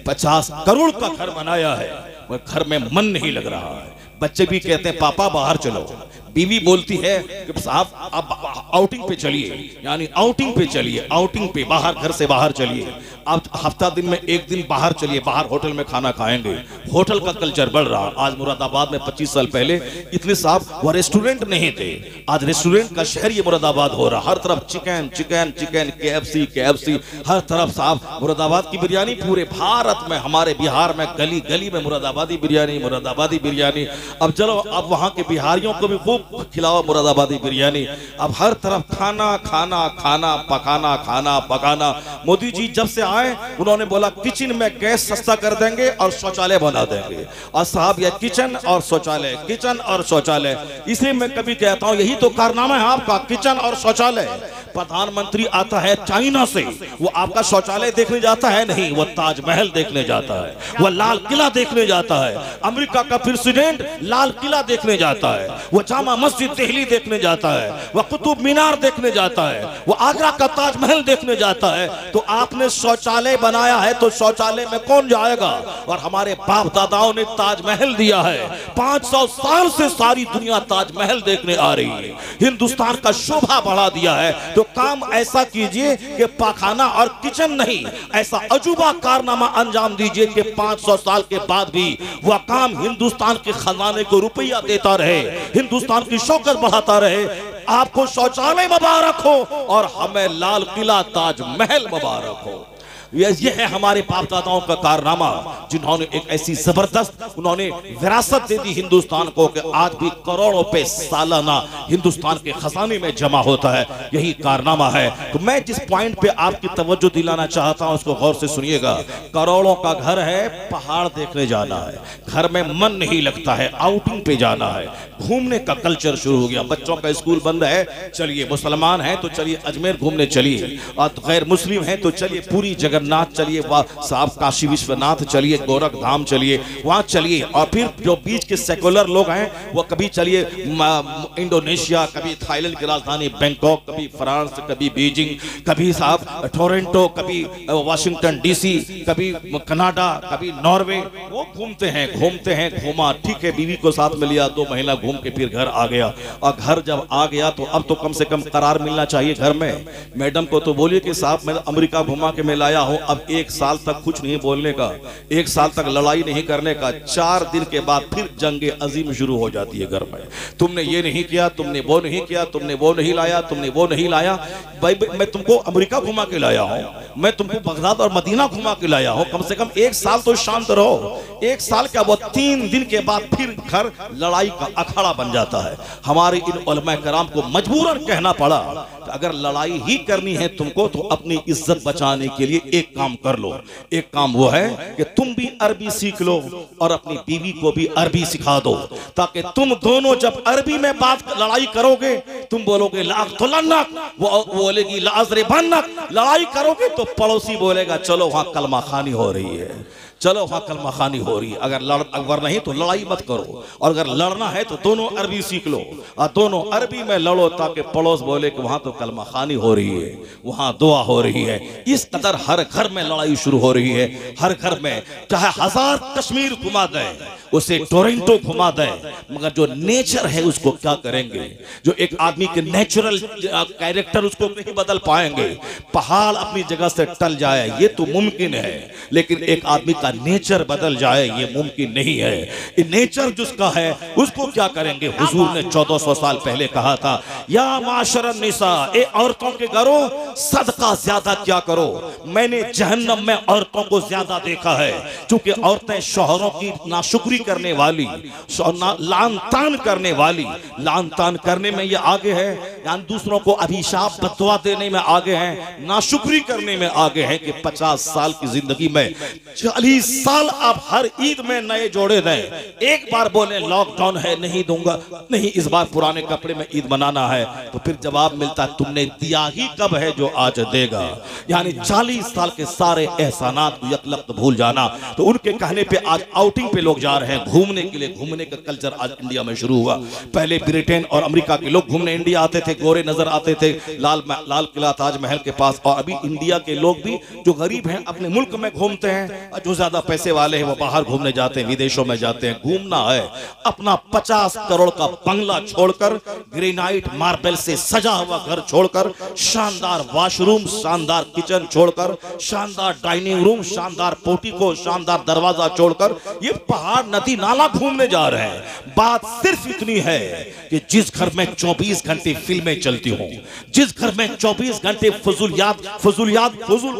50 करोड़ का घर बनाया है, वह घर में मन नहीं लग रहा है। बच्चे भी कहते हैं पापा बाहर चलो, बीवी बोलती है कि साहब आप आउटिंग पे चलिए, यानी आउटिंग पे चलिए, आउटिंग पे, बाहर, घर से बाहर चलिए। आप हफ्ता दिन में एक दिन बाहर चलिए, बाहर होटल में खाना खाएंगे। होटल का कल्चर बढ़ रहा। आज मुरादाबाद में 25 साल पहले इतने साहब वो रेस्टोरेंट नहीं थे, आज रेस्टोरेंट का शहर ये मुरादाबाद हो रहा। हर तरफ चिकन चिकन चिकन, KFC, हर तरफ साहब मुरादाबाद की बिरयानी। पूरे भारत में, हमारे बिहार में गली गली में मुरादाबादी बिरयानी। अब चलो, अब वहां के बिहारियों को भी खूब खिलाओ मुरादाबादी बिरयानी। अब हर तरफ खाना पकाना। मोदी जी जब से आए उन्होंने बोला किचन में गैस सस्ता कर देंगे और शौचालय बना देंगे। और साहब ये किचन और शौचालय, इसलिए मैं कभी कहता हूं यही तो कारनामा है आपका, किचन और शौचालय। प्रधानमंत्री आता है चाइना से, वो आपका शौचालय देखने जाता है नहीं, वो ताजमहल देखने जाता है, वो लाल किला देखने जाता है। अमेरिका का प्रेसिडेंट लाल किला देखने जाता है, वो जामा मस्जिद दिल्ली देखने जाता है, वो कुतुब मीनार देखने जाता है, वो आगरा का ताजमहल देखने जाता है। तो आपने शौचालय बनाया है तो शौचालय में कौन जाएगा? और हमारे बाप दादाओं ने ताजमहल दिया है, 500 साल से सारी दुनिया ताजमहल देखने आ रही है, हिंदुस्तान का शोभा बढ़ा दिया है। तो काम ऐसा कीजिए कि पाखाना और किचन नहीं, ऐसा अजूबा कारनामा अंजाम दीजिए कि 500 साल के बाद भी वह काम हिंदुस्तान के खजाने को रुपया देता रहे, हिंदुस्तान की शौकत बढ़ाता रहे। आपको शौचालय मुबारक हो और हमें लाल किला ताजमहल मुबारक हो। ये है हमारे बाप दादाओं का कारनामा, जिन्होंने एक ऐसी जबरदस्त उन्होंने विरासत दे दी हिंदुस्तान को कि आज भी करोड़ों पे सालाना हिंदुस्तान के खजाने में जमा होता है। यही कारनामा है। तो मैं जिस पॉइंट पे आपकी तवज्जो दिलाना चाहता हूं उसको गौर से सुनिएगा। करोड़ों का घर है, पहाड़ देखने जाना है, घर में मन नहीं लगता है, आउटिंग पे जाना है, घूमने का कल्चर शुरू हो गया। बच्चों का स्कूल बंद है, चलिए, मुसलमान हैं तो चलिए अजमेर घूमने चलिए, और गैर मुस्लिम हैं तो चलिए पूरी जगन्नाथ चलिए, साहब काशी विश्वनाथ चलिए, गोरखधाम चलिए, वहां चलिए। और फिर जो बीच के सेकुलर लोग हैं वो कभी चलिए इंडोनेशिया, कभी थाईलैंड की राजधानी बैंकॉक, कभी फ्रांस, कभी बीजिंग, कभी साहब टोरंटो, कभी वाशिंगटन DC, कभी कनाडा, कभी नॉर्वे। वो घूमते हैं घूमा, ठीक है, बीवी को साथ में लिया, 2 महीना घूम के फिर घर आ गया। और घर जब आ गया तो अब तो कम से कम करार मिलना चाहिए घर में। मैडम को तो बोलिए कि साहब मैं अमेरिका घुमा के मैं लाया हूं अब 1 साल तक कुछ नहीं बोलने का, 1 साल तक लड़ाई नहीं करने का। 4 दिन के बाद फिर जंगे अजीम शुरू हो जाती है घर में। तुमने ये नहीं किया, तुमने वो नहीं किया, तुमने वो नहीं लाया, तुमने वो नहीं लाया। भाई मैं तुमको अमेरिका घुमा के लाया हूं, मैं तुमको बगदाद और मदीना घुमा के लाया हूं। कम से कम 1 साल तो शांत रहो। 1 साल क्या, वो 3 दिन के बाद फिर घर लड़ाई का अखाड़ा बन जाता है। हमारे इन उलमाए कराम को मजबूरन कहना पड़ा कि अगर लड़ाई ही करनी है तुमको तो अपनी इज्जत बचाने के लिए एक काम कर लो। एक काम वो है कि तुम भी अरबी सीख लो और अपनी बीवी को भी अरबी सिखा दो, ताकि तुम दोनों जब अरबी में बात लड़ाई करोगे, तुम बोलोगे लाक़तुलन्नक, वो बोलेगी लाज़रिबन्नक। लड़ाई करोगे तो पड़ोसी बोलेगा चलो वहां कलमा खानी हो रही है, चलो वहां कलमा खानी हो रही है। अगर नहीं तो लड़ाई मत करो, और अगर लड़ना है तो दोनों अरबी सीख लो और दोनों अरबी में लड़ो, ताकि पड़ोस बोले कि वहां तो कलमा खानी हो रही है, वहां दुआ हो रही है। इस कदर हर घर में लड़ाई शुरू हो रही है। हर घर में चाहे 1000 कश्मीर घुमा दे, उसे टोरंटो घुमा दे, मगर जो नेचर है उसको क्या करेंगे? जो एक आदमी के नेचुरल कैरेक्टर उसको नहीं बदल पाएंगे। पहाड़ अपनी जगह से टल जाए ये तो मुमकिन है, लेकिन एक आदमी का नेचर बदल जाए ये मुमकिन नहीं है। ये नेचर जिसका है उसको क्या करेंगे? हुजूर ने 1400 साल पहले कहा था, या माशरन निसा, ए औरतों के घरों सदका ज्यादा क्या करो। मैंने जहन्नम में औरतों को ज्यादा देखा है, क्योंकि औरतें शौहरों की नाशुक्री करने वाली, लान तान करने वाली, लान तान करने में ये आगे है, यानी दूसरों को अभिशाप बददुआ देने में आगे हैं, नाशुक्री करने में आगे हैं। कि 50 साल की जिंदगी में 40 साल आप हर ईद में नए जोड़े दें, एक बार बोले लॉकडाउन है नहीं दूंगा, नहीं इस बार पुराने कपड़े में ईद मनाना है, तो फिर जवाब मिलता तुमने दिया ही कब है जो आज देगा। यानी 40 साल के सारे एहसानात को यकलख्त भूल जाना। तो उनके कहने पे आज आउटिंग पे लोग जा रहे हैं घूमने के लिए। घूमने का कल्चर आज इंडिया में शुरू हुआ। पहले ब्रिटेन और अमेरिका के लोग घूमने इंडिया आते थे, गोरे नजर आते थे लाल किला ताजमहल के पास। और अभी इंडिया के लोग भी जो गरीब हैं अपने मुल्क में घूमते हैं, जो ज्यादा पैसे वाले हैं वो बाहर घूमने जाते हैं, विदेशों में जाते हैं। घूमना है अपना 50 करोड़ का बंगला छोड़कर, ग्रेनाइट मार्बल से सजा हुआ घर छोड़कर, शानदार वॉशरूम, शानदार किचन छोड़कर, शानदार डाइनिंग रूम, शानदार पोर्टिको, शानदार दरवाजा छोड़कर ये पहाड़ नदी नाला घूमने जा रहे हैं। बात सिर्फ इतनी है कि जिस घर में 24 घंटे फिल्में चलती हो, जिस घर में 24 घंटे फजूल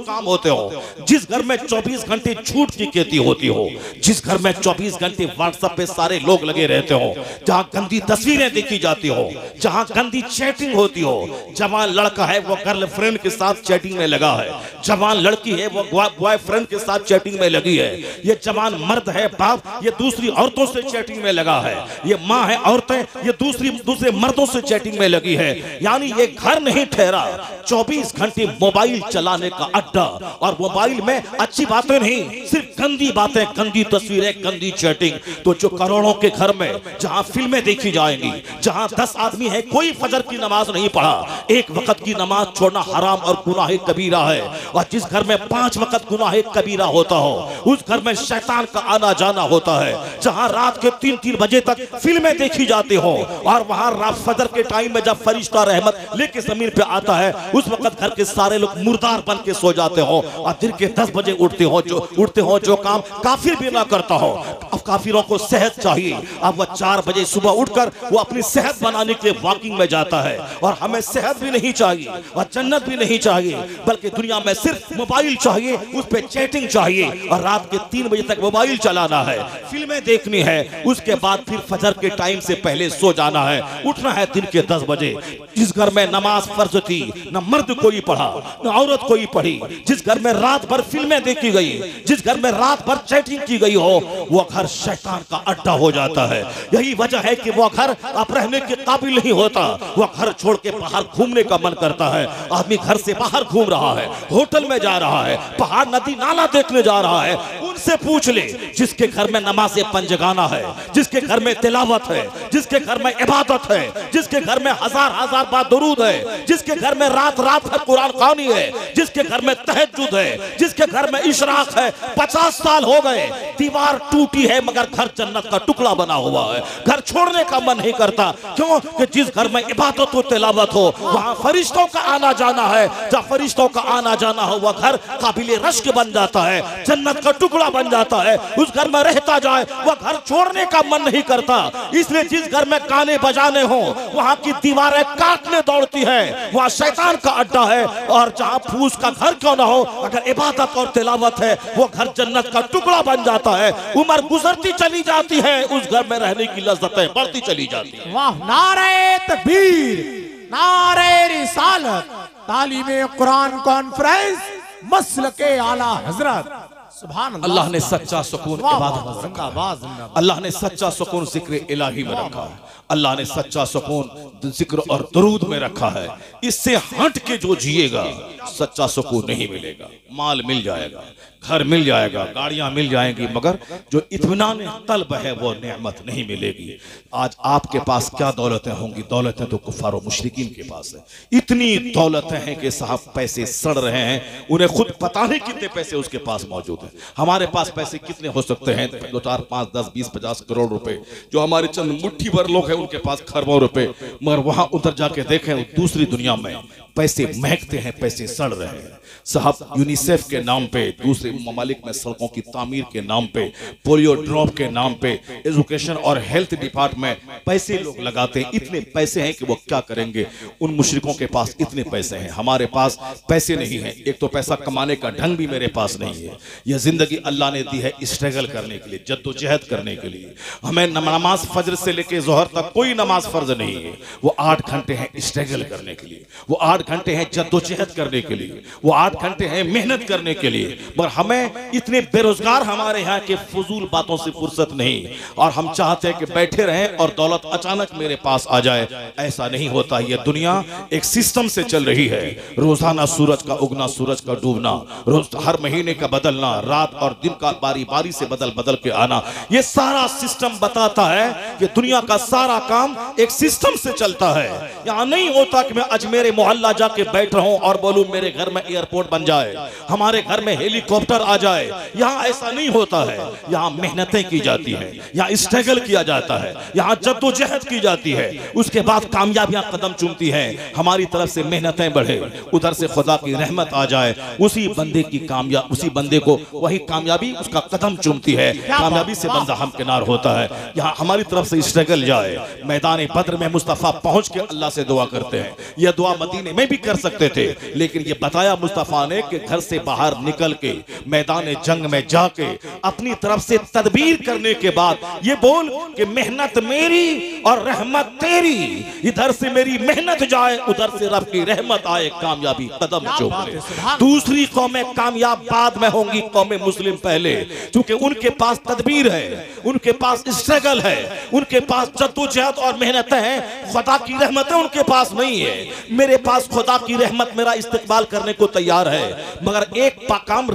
काम होते हो, जिस घर में 24 घंटे झूठ की खेती होती हो, जिस घर में 24 घंटे व्हाट्सएप पे सारे लोग लगे रहते हो, जहां गंदी तस्वीरें देखी जाती हो, जहां गंदी चैटिंग होती हो। जवान लड़का है वो गर्लफ्रेंड के साथ चैटिंग में लगा है, जवान लड़की है वो बॉयफ्रेंड के साथ चैटिंग में लगी है, ये जवान मर्द है बाप ये दूसरी औरतों से चैटिंग में लगा है, ये माँ है औरतें ये दूसरे मर्दों से चैटिंग में लगी है। यानी ये घर नहीं ठहरा, 24 घंटे मोबाइल चलाने का अड्डा। और मोबाइल में अच्छी बातें नहीं, सिर्फ गंदी बातें, गंदी तस्वीरें, गंदी चैटिंग। तो जो करोड़ों के घर में जहां फिल्में देखी जाएंगी, जहां 10 आदमी है कोई फजर की नमाज नहीं पढ़ा, एक वक्त की नमाज छोड़ना हराम और गुनाह कबीरा है। और जिस घर में 5 वक्त गुनाह कबीरा होता हो, उस घर में शैतान का आना जाना होता है। जहां रात के 3-3 बजे तक फिल्में देखी जाती हो, और वहां रात फजर के टाइम में जब फरिश्ता रहमत लेके जमीन पे आता है, उस वक्त घर के सारे लोग मुर्दार बन के सो जाते हो और दिन के 10 बजे उठते हो जो काम काफिर भी ना करता हो। अब काफिरों को सेहत चाहिए, अब वह 4 बजे सुबह उठकर वो अपनी सेहत बनाने के लिए वॉकिंग में जाता है। और हमें सेहत भी नहीं चाहिए और जन्नत भी नहीं चाहिए, बल्कि दुनिया में सिर्फ मोबाइल चाहिए, उस पर चैटिंग चाहिए, और रात के 3 बजे तक मोबाइल चलाना है, फिल्में देखनी है, उसके बाद फिर फजर के टाइम से पहले सो जाना है, उठना है दिन के 10 बजे। जिस घर में नमाज फर्ज थी, न मर्द कोई पढ़ा न औरत कोई पढ़ी, जिस घर में रात भर फिल्में देखी गई, जिस घर में रात भर चैटिंग की गई हो, वो घर शैतान का अड्डा हो जाता है। यही वजह है कि वो घर अब रहने के काबिल नहीं होता, वो घर छोड़ के बाहर घूमने का मन करता है। आदमी घर से बाहर घूम रहा है, होटल में जा रहा है, पहाड़ नदी नाला देखने जा रहा है। उनसे पूछ ले जिसके घर में नमाज़े पंजगाना है, जिसके घर में तिलावत है, जिसके घर में इबादत है, जिसके घर में हजार बार दुरूद है, जिसके घर में रात भर कुरान खानी है, जिसके घर में तहज्जुद है, जिसके घर में इशराक है, 50 50 साल हो गए, दीवार टूटी है मगर घर जन्नत का टुकड़ा बना हुआ है। घर छोड़ने का मन नहीं करता, क्यों कि जिस घर में इबादत हो तिलावत हो वहां फरिश्तों का आना जाना है। जब फरिश्तों का आना जाना हो वह घर काबिले रश्क बन जाता है, जन्नत का टुकड़ा बन जाता है। उस घर में रहता जाए वह घर छोड़ने का मन नहीं करता। इसलिए जिस घर में गाने बजाने हो वहां की दीवारें काटने दौड़ती है, वहां शैतान का अड्डा है। और जहां फूस का घर क्यों ना हो, अगर इबादत और तिलावत है वो घर जन्नत का टुकड़ा बन जाता है। उम्र गुजरती चली जाती है, उस घर में रहने की लज्जतें बढ़ती चली जाती है।
वाह, नारे तकबीर, नारे रिसालत, तालीमे कुरान कॉन्फ्रेंस, मसलके आला हजरत। सुभान अल्लाह।
अल्लाह ने सच्चा सुकून इबादत में रखा है। अल्लाह ने सच्चा सुकून जिक्र इलाही में रखा है। अल्लाह ने सच्चा सुकून जिक्र और दरूद में रखा है। इससे हट के जो जिएगा सच्चा सुकून नहीं मिलेगा। माल मिल जाएगा, घर मिल जाएगा, गाड़ियां मिल जाएंगी, मगर जो इत्मीनान तलब है वो नेमत नहीं मिलेगी। आज आपके पास क्या दौलतें होंगी? दौलतें तो कुफार और मुशरिकीन के पास है। इतनी दौलतें हैं कि साहब पैसे सड़ रहे हैं, उन्हें खुद पता नहीं कितने पैसे उसके पास मौजूद है। हमारे पास पैसे कितने हो सकते हैं? 2, 4, 5, 10, 20, 50 करोड़ रुपए। जो हमारे चंद मुट्ठी भर लोग हैं उनके पास खरबों रुपए, मगर वहां उधर जाके देखें दूसरी दुनिया में पैसे महकते हैं, पैसे सड़ रहे हैं। साहब यूनिसेफ के नाम पे, दूसरे ममालिक में सड़कों की तामीर के नाम पे, पोलियो ड्रॉप के नाम पे, एजुकेशन और हेल्थ डिपार्टमेंट पैसे लोग लगाते हैं। इतने पैसे हैं कि वो क्या करेंगे? उन मुशरिकों के पास इतने पैसे हैं, हमारे पास पैसे नहीं है। एक तो पैसा कमाने का ढंग भी मेरे पास नहीं है। यह जिंदगी अल्लाह ने दी है स्ट्रगल करने के लिए, जद्दोजहद करने के लिए। हमें नमाज फजर से लेके जोहर तक कोई नमाज फर्ज नहीं है। वो 8 घंटे हैं स्ट्रगल करने के लिए, वो 8 घंटे हैं जद्दोजहद करने के लिए, वो 8 घंटे हैं मेहनत करने के लिए। पर हमें इतने बेरोजगार हमारे यहाँ के फजूल बातों से फुर्सत नहीं, और हम चाहते हैं कि बैठे रहें और दौलत अचानक मेरे पास आ जाए। ऐसा नहीं होता। यह दुनिया एक सिस्टम से चल रही है। रोजाना सूरज का उगना, सूरज का डूबना, रोज हर महीने का बदलना, रात और दिन का बारी बारी से बदल बदल के आना, यह सारा सिस्टम बताता है कि दुनिया का सारा काम एक सिस्टम से चलता है। यहाँ नहीं होता कि मैं अजमेर मोहल्ला जाके बैठ रहा हूं और बोलूं मेरे घर में एयरपोर्ट बन जाए, हमारे घर में हेलीकॉप्टर आ जाए। यहाँ ऐसा नहीं होता है। यहाँ मेहनतें की जाती है, यहाँ स्ट्रगल किया जाता है, यहाँ जद्दोजहद की जाती है, उसके बाद कामयाबियां कदम चूमती हैं। हमारी तरफ से मेहनतें बढ़े, उधर से खुदा की रहमत आ जाए, उसी बंदे की कामयाब, उसी बंदे को वही कामयाबी उसका कदम चूमती है, कामयाबी से बंदा हमकिनार होता है। यहाँ हमारी तरफ से स्ट्रगल जाए। मैदान बद्र में मुस्तफा पहुंच के अल्लाह से दुआ करते हैं। यह दुआ मदीने में भी कर सकते थे, लेकिन यह बताया मुस्तफा ने कि घर से बाहर निकल के मैदान जंग में जाके अपनी तरफ से तदबीर करने के बाद ये बोल कि मेहनत मेरी और रहमत तेरी, इधर से मेरी मेहनत जाए, उधर से रब की रहमत आए, कामयाबी कदम चूमे। दूसरी कौमें कामयाब बाद में होंगी, कौमें मुस्लिम पहले, क्योंकि उनके पास तदबीर है, उनके पास स्ट्रगल है, उनके पास जद्दोजहद और मेहनतें हैं। खुदा की रहमतें उनके पास नहीं है। मेरे पास खुदा की रहमत मेरा इस्तेकबाल करने को तैयार है, मगर एक काम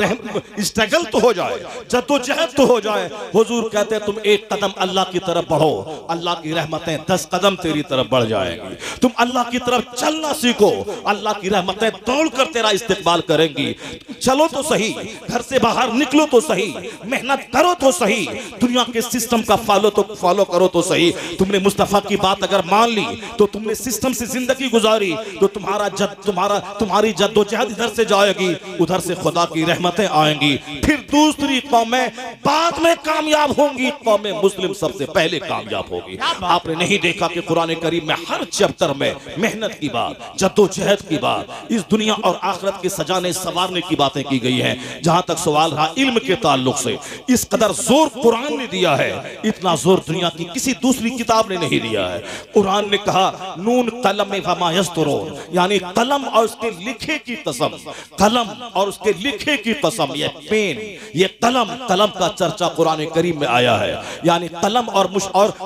स्ट्रगल तो हो जाए, जद्दोजहद तो हो जाए। हुजूर कहते हैं तुम एक कदम अल्लाह की तरफ बढ़ो, अल्लाह की रहमतें 10 कदम तेरी तरफ बढ़ जाएंगी। तुम अल्लाह की तरफ चलना सीखो, अल्लाह की रहमतें दौड़कर तेरा इस्तेकबाल करेंगी। चलो तो सही, घर से बाहर निकलो तो सही, मेहनत करो तो सही, दुनिया के सिस्टम का फॉलो करो तो सही। तुमने मुस्तफा की बात अगर मान ली तो तुमने सिस्टम से जिंदगी गुजारी तो तुम्हारी जद्दोजहद इधर से जाएगी, उधर से खुदा की रहमतें आएंगी। फिर दूसरी कौमें बाद में कामयाब होंगी, कौमें मुस्लिम सबसे पहले कामयाब होगी। आपने नहीं देखा कि कुरान करीम में हर चैप्टर में मेहनत की बात, जद्दोजहद की बात, इस दुनिया और आखिरत के सजाने संवारने की बातें की गई हैं। जहां तक सवाल रहा इल्म के ताल्लुक से, इस कदर जोर कुरान ने दिया है, इतना जोर दुनिया की किसी दूसरी किताब ने नहीं दिया है। कुरान ने कहा नून कलम वमा यस्तुरून, यानी कलम और उसके लिखे की कसम, कलम और उसके लिखे की कसम। ये पेन, ये कलम का चर्चा कुरान करीम में आया है। यानी कलम और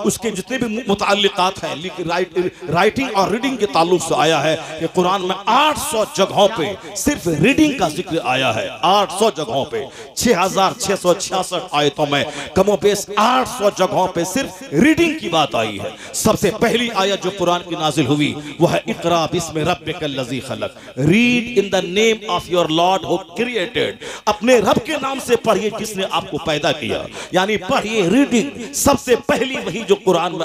उसके जितने भी मुताल्लिकात है, राइटिंग और रीडिंग के ताल्लुक से आया है कि कुरान में 800 जगहों पे सिर्फ रीडिंग का जिक्र आया है। 800 जगहों पे 6666 आयतों में कमोबेश 800 जगहों पे सिर्फ रीडिंग की बात आई है। सबसे पहली आयत जो कुरान की नाजिल हुई वो है इक़रा बिस्मि रब्बिकल लज़ी खलक, read in the name of your Lord who created, अपने रब के नाम से पढ़िए जिसने आपको पैदा किया, यानी पढ़िए रीडिंग। सबसे पहली वही जो कुरान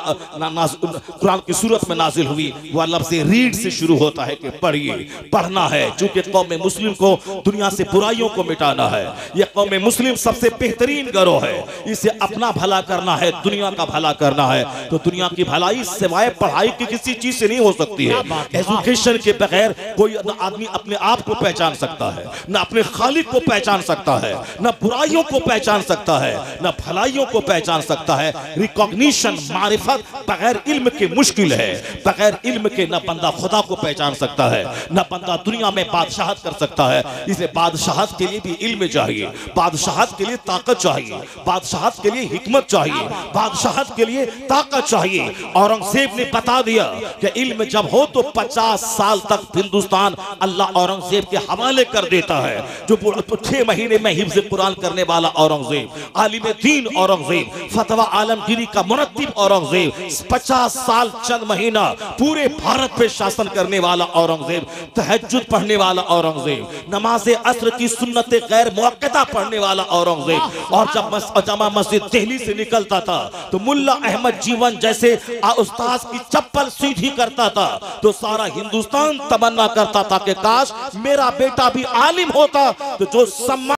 की सूरत में नाजिल हुई वह लफ्ज़ रीड से शुरू होता है कि पढ़िए, पढ़ना है। चूंकि कौम मुस्लिम को दुनिया से बुराइयों को मिटाना है, यह कौम मुस्लिम सबसे बेहतरीन गिरोह है, इसे अपना भला करना है, दुनिया का भला करना है। तो दुनिया की भलाई सिवाय पढ़ाई की किसी चीज से नहीं हो सकती है। एजुकेशन के बगैर कोई आदमी अपने आप को पहचान सकता है, न अपने खालिक को पहचान सकता है, न बुराइयों को पहचान सकता है, न भलाइयों को पहचान सकता है। रिकॉग्निशन, मारिफत बगैर इल्म के मुश्किल है। बगैर इल्म के न बंदा खुदा को पहचान सकता है, न बंदा दुनिया में बादशाहत कर सकता है। इसलिए बादशाहत के लिए भी इल्म चाहिए, बादशाहत के लिए ताकत चाहिए, बादशाहत के लिए हिकमत चाहिए, बादशाहत के लिए ताकत चाहिए। औरंगजेब ने बता दिया कि इल्म जब हो तो 50 साल तक हिंदुस्तान अल्लाह औरंगजेब के हवाले कर देता है। जो 6 महीने में हिफ्ज़ कुरान करने वाला औरंगजेब, आलिम दीन औरंगजेब, फतवा आलमगीरी का मुरत्तिब औरंगजेब, 50 साल चंद महीना पूरे भारत पे शासन करने वाला औरंगजेब, तहज्जुद पढ़ने वाला औरंगजेब, नमाज़े असर की सुन्नत गैर मुअक्कदा पढ़ने वाला औरंगजेब। और जब जमा मस्जिद दिल्ली से निकलता था तो मुल्ला अहमद जीवन जैसे उस्ताद की चप्पल सीधी करता था तो सारा हिंदुस्तान तमन्ना करता था कि काश मेरा बेटा भी आलिम होता। तो जो सम्मान